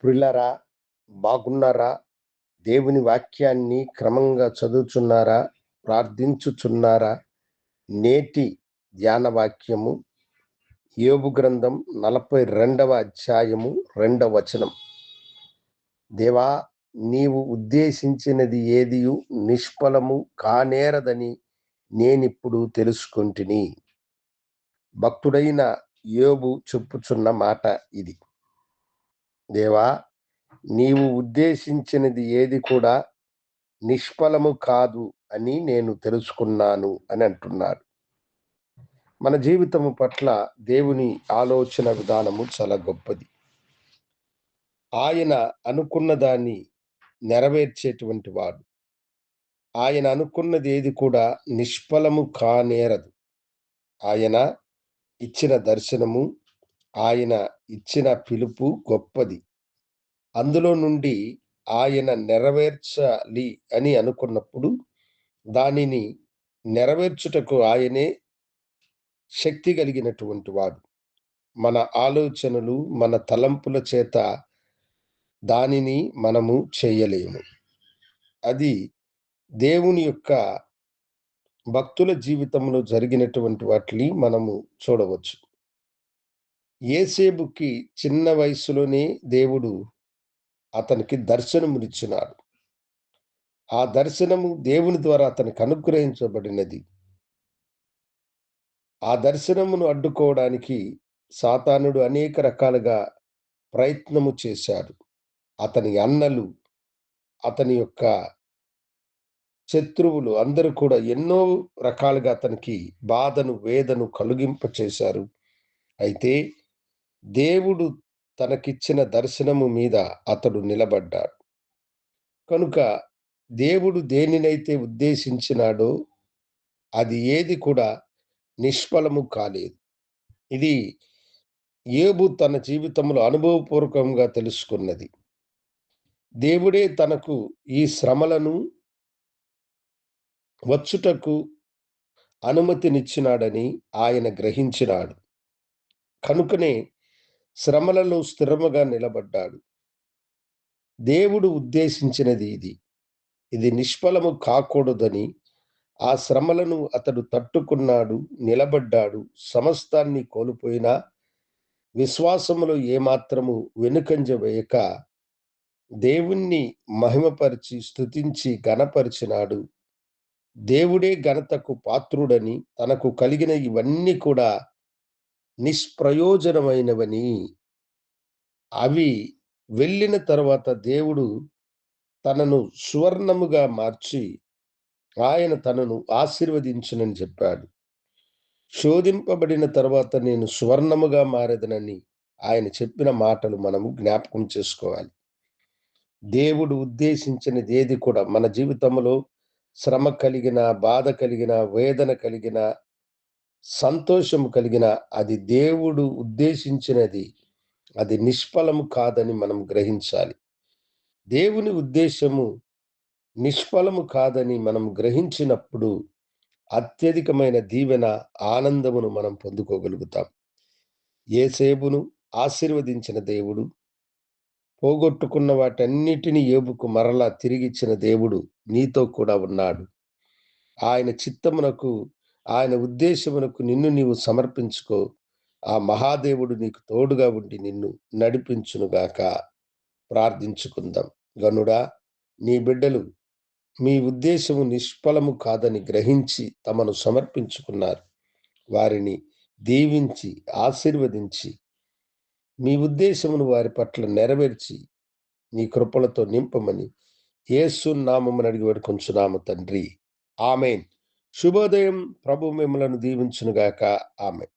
ప్రియులారా, బాగున్నారా? దేవుని వాక్యాన్ని క్రమంగా చదువుచున్నారా? ప్రార్థించుచున్నారా? నేటి ధ్యాన వాక్యము యోబు గ్రంథం 42వ అధ్యాయము 2వ వచనం. దేవా, నీవు ఉద్దేశించినది ఏదియు నిష్ఫలము కానేరదని నేనిప్పుడు తెలుసుకొంటిని. భక్తుడైన యోబు చెప్పుచున్న మాట ఇది. దేవా, నీవు ఉద్దేశించినది ఏది కూడా నిష్ఫలము కాదు అని నేను తెలుసుకున్నాను అని అంటున్నాడు. మన జీవితము పట్ల దేవుని ఆలోచన విధానము చాలా గొప్పది. ఆయన అనుకున్న దాన్ని నెరవేర్చేటువంటి వాడు. ఆయన అనుకున్నది ఏది కూడా నిష్ఫలము కానేరదు. ఆయన ఇచ్చిన దర్శనము, ఆయన ఇచ్చిన పిలుపు గొప్పది. అందులో నుండి ఆయన నెరవేర్చాలి అని అనుకున్నప్పుడు దానిని నెరవేర్చుటకు ఆయనే శక్తి కలిగినటువంటి వాడు. మన ఆలోచనలు, మన తలంపుల చేత దానిని మనము చేయలేము. అది దేవుని యొక్క భక్తుల జీవితంలో జరిగినటువంటి వాటిని మనము చూడవచ్చు. యేసేపుకి చిన్న వయసులోనే దేవుడు అతనికి దర్శనమునిచ్చినాడు. ఆ దర్శనము దేవుని ద్వారా అతనికి అనుగ్రహించబడినది. ఆ దర్శనమును అడ్డుకోవడానికి సాతానుడు అనేక రకాలుగా ప్రయత్నము చేశాడు. అతని అన్నలు, అతని యొక్క శత్రువులు అందరూ కూడా ఎన్నో రకాలుగా అతనికి బాధను, వేదను కలిగింపచేశారు. అయితే దేవుడు తనకిచ్చిన దర్శనము మీద అతడు నిలబడ్డాడు. కనుక దేవుడు దేనినైతే ఉద్దేశించినాడో అది ఏది కూడా నిష్ఫలము కాలేదు. ఇది యోబు తన జీవితంలో అనుభవపూర్వకంగా తెలుసుకున్నది. దేవుడే తనకు ఈ శ్రమలను వచ్చుటకు అనుమతినిచ్చినాడని ఆయన గ్రహించినాడు. కనుకనే శ్రమలలో స్థిరముగా నిలబడ్డాడు. దేవుడు ఉద్దేశించినది ఇది. ఇది నిష్ఫలము కాకూడదని ఆ శ్రమలను అతడు తట్టుకున్నాడు, నిలబడ్డాడు. సమస్తాన్ని కోల్పోయినా విశ్వాసములో ఏమాత్రము వెనుకంజ వేయక దేవుణ్ణి మహిమపరిచి, స్తుతించి, ఘనపరిచినాడు. దేవుడే ఘనతకు పాత్రుడని, తనకు కలిగిన ఇవన్నీ కూడా నిష్ప్రయోజనమైనవని, అవి వెళ్ళిన తర్వాత దేవుడు తనను సువర్ణముగా మార్చి ఆయన తనను ఆశీర్వదించునని చెప్పాడు. శోధింపబడిన తర్వాత నేను సువర్ణముగా మారెదనని ఆయన చెప్పిన మాటలు మనము జ్ఞాపకం చేసుకోవాలి. దేవుడు ఉద్దేశించినది ఏది కూడా మన జీవితంలో శ్రమ కలిగిన, బాధ కలిగిన, వేదన కలిగిన, సంతోషము కలిగిన అది దేవుడు ఉద్దేశించినది. అది నిష్ఫలము కాదని మనం గ్రహించాలి. దేవుని ఉద్దేశము నిష్ఫలము కాదని మనం గ్రహించినప్పుడు అత్యధికమైన దీవెన, ఆనందమును మనం పొందుకోగలుగుతాం. యేసేపును ఆశీర్వదించిన దేవుడు, పోగొట్టుకున్న వాటన్నిటిని యోబుకు మరలా తిరిగిచ్చిన దేవుడు నీతో కూడా ఉన్నాడు. ఆయన చిత్తమునకు, ఆయన ఉద్దేశమునకు నిన్ను నీవు సమర్పించుకో. ఆ మహాదేవుడు నీకు తోడుగా ఉండి నిన్ను నడిపించునుగాక. ప్రార్థించుకుందాం. గనుడా, నీ బిడ్డలు మీ ఉద్దేశము నిష్ఫలము కాదని గ్రహించి తమను సమర్పించుకున్నారు. వారిని దీవించి, ఆశీర్వదించి, మీ ఉద్దేశమును వారి పట్ల నెరవేర్చి, నీ కృపలతో నింపమని యేసు నామమున అడిగి వేడుకొంచున్నాము తండ్రి. ఆమేన్. శుభోదయం. ప్రభు మిమ్మలను దీవించునుగాక. ఆమేన్.